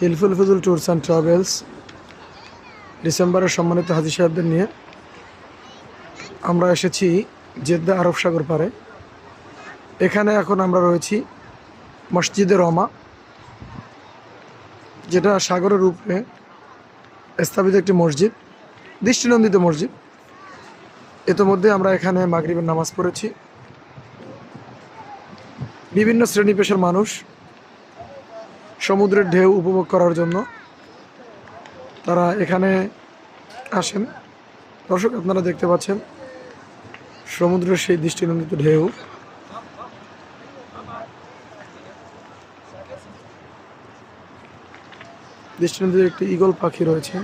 Hilful ফুজুল tours and travels ডিসেম্বরের সম্মানিত হাজী সাহেবদের নিয়ে আমরা এসেছি জেদ্দা আরব সাগর পাড়ে। এখানে এখন আমরা রয়েছি মসজিদে রমা, যেটা সাগরের উপরে স্থাপিত একটি মসজিদ, দৃষ্টিনন্দিত মসজিদ। ইতোমধ্যে আমরা এখানে মাগরিবের নামাজ পড়েছি। বিভিন্ন শ্রেণী পেশার মানুষ সমুদ্রের ঢেউ উপভোগ করার জন্য তারা এখানে আসেন। দর্শক, আপনারা দেখতে পাচ্ছেন সমুদ্রের সেই দৃষ্টিনন্দিত ঢেউ। দৃষ্টিনন্দিত একটি ঈগল পাখি রয়েছে।